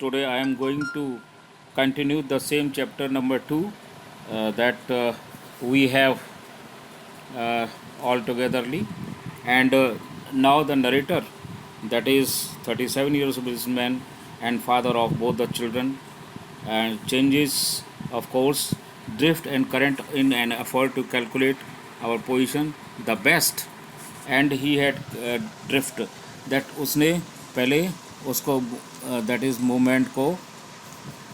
Today I am going to continue the same chapter number 2 that we have all togetherly. And now the narrator, that is 37 years of businessman and father of both the children, and changes, of course, drift and current in an effort to calculate our position the best. And he had drift that उसने पहले उसको that is movement को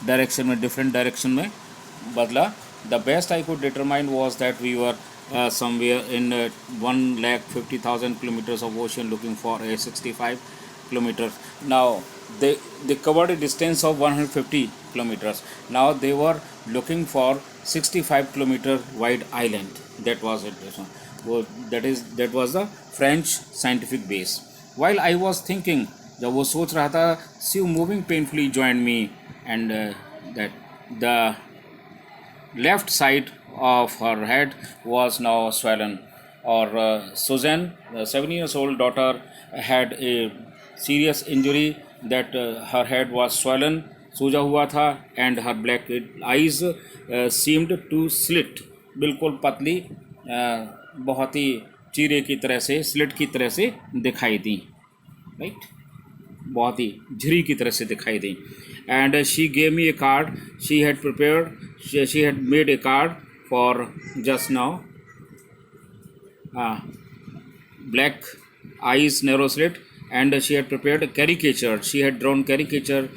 direction में different direction में बदला. The best I could determine was that we were somewhere in 1,50,000 kilometers of ocean looking for a 65 kilometers. Now they covered a distance of 150 kilometers. Now they were looking for 65 kilometer wide island. That was it. That was the French scientific base. While I was thinking, जब वो सोच रहा था, she moving painfully joined me, and that the left side of her head was now swollen. Or Suzanne, the 7 years old daughter, had a serious injury that her head was swollen, सूजा हुआ था, and her black eyes seemed to slit. बिल्कुल पतली, बहुत ही चीरे की तरह से, slit की तरह से दिखाई दी, राइट, बहुत ही झिरी की तरह से दिखाई दी. And she gave me a card. She had prepared, she had made a card for just now. Black eyes, narrow slit, and she had prepared a caricature. She had drawn caricature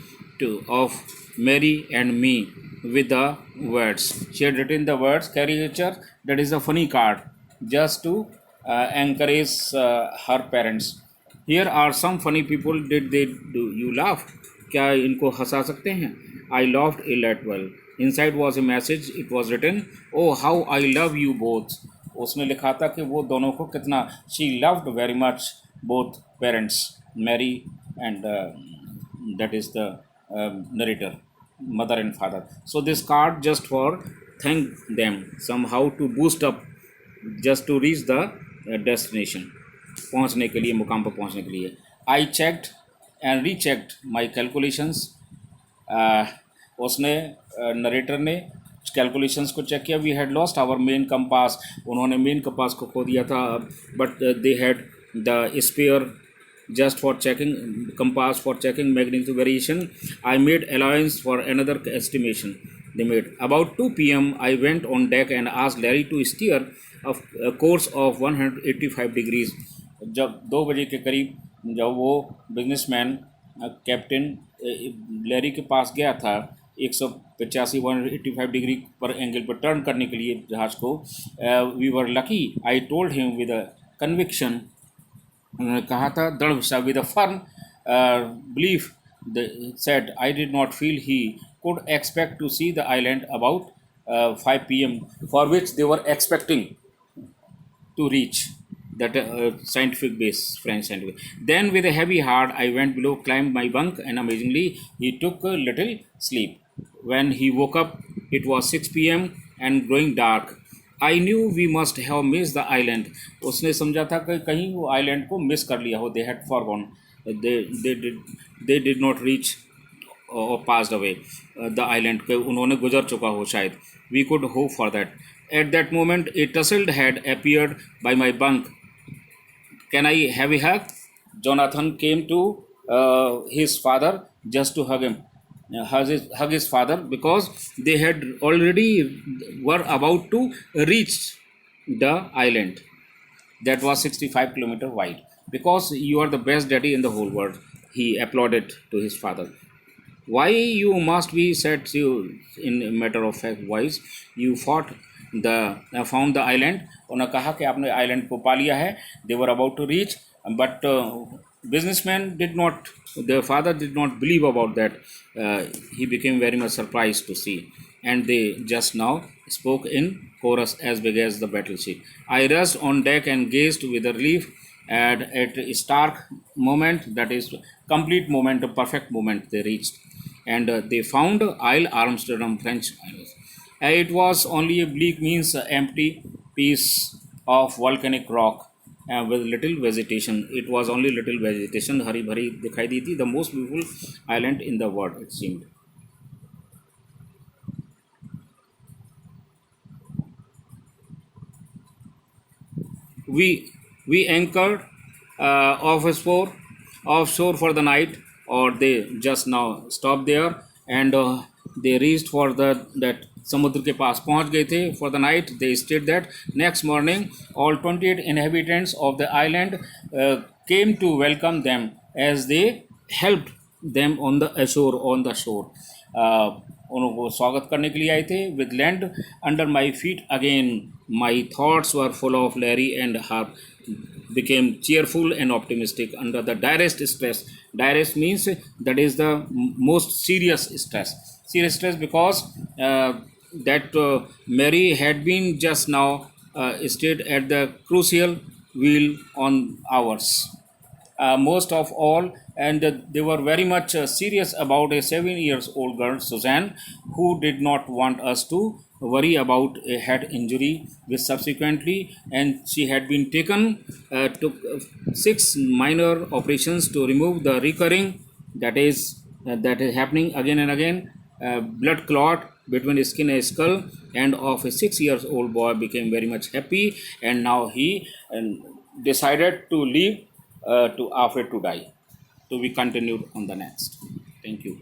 of Mary and me with the words. She had written the words caricature, that is a funny card, just to encourage her parents. Here are some funny people. Did they do you laugh? क्या इनको हंसा सकते हैं? I laughed a lot well. Inside was a message. It was written, "Oh, how I love you both." उसने लिखा था कि वो दोनों को कितना she loved very much both parents, Mary and that is the narrator, mother and father. So this card just for thank them somehow to boost up, just to reach the destination. पहुंचने के लिए, मुकाम पर पहुंचने के लिए. I checked and rechecked my calculations. उसने narrator ने कैलकुलेशंस को चेक किया. We had lost our main compass. उन्होंने मेन कंपास को खो दिया था, but they had the spare just for checking compass for checking magnitude variation. I made allowance for another estimation they made. About 2 p.m. I went on deck and asked Larry to steer a course of 185 degrees. जब 2 बजे के करीब जब वो businessman captain Larry के पास गया था 185 degree पर एंगल पर टर्न करने के लिए जहाज़ को, we were lucky. I told him with a conviction, उन्होंने कहा था दृढ़ विश्वास, with a firm belief said I did not feel he could expect to see the island about 5 p.m. For which they were expecting to reach that scientific base, French scientific. Then with a heavy heart, I went below, climbed my bunk, and amazingly, he took a little sleep. When he woke up, it was 6 p.m. and growing dark. I knew we must have missed the island. उसने समझा था कि कहीं वो island को miss कर लिया हो. They had forgone. They did not reach or passed away the island. कि उन्होंने गुजर चुका हो शायद. We could hope for that. At that moment, a tousled head appeared by my bunk. Can I have a hug? Jonathan came to his father just to hug him, hug his father, because they had already were about to reach the island that was 65 kilometer wide. Because you are the best daddy in the whole world, he applauded to his father. Why you must be, said you in a matter of fact voice, you found the island. उन्होंने कहा कि आपने island को पा लिया है. They were about to reach, but businessman did not, their father did not believe about that. He became very much surprised to see, and they just now spoke in chorus as big as the battleship. I rushed on deck and gazed with relief at a stark moment, that is complete moment, a perfect moment they reached, and they found Isle Armstrong, French Isles. It was only a bleak means empty piece of volcanic rock. with little vegetation. It was only little vegetation, हरी भरी दिखाई दी थी. The most beautiful island in the world, it seemed. we we anchored offshore for the night, or they just now stopped there, and they reached for that समुद्र के पास पहुंच गए थे for the night. They stayed that. Next morning, all 28 inhabitants of the island came to welcome them as they helped them on the shore. उनको स्वागत करने के लिए आए थे. With land under my feet again, my thoughts were full of Larry and Harp. Became cheerful and optimistic under the direst stress. Direst means that is the most serious stress. Serious stress because that Mary had been just now stayed at the crucial wheel on hours. Most of all, and they were very much serious about a 7 years old girl, Suzanne, who did not want us to worry about a head injury, which subsequently, and she had been taken, took 6 minor operations to remove the recurring, that is happening again and again, blood clot between skin and skull, and of a 6 years old boy became very much happy, and now he decided to leave to afraid to die. To be continued on the next. Thank you.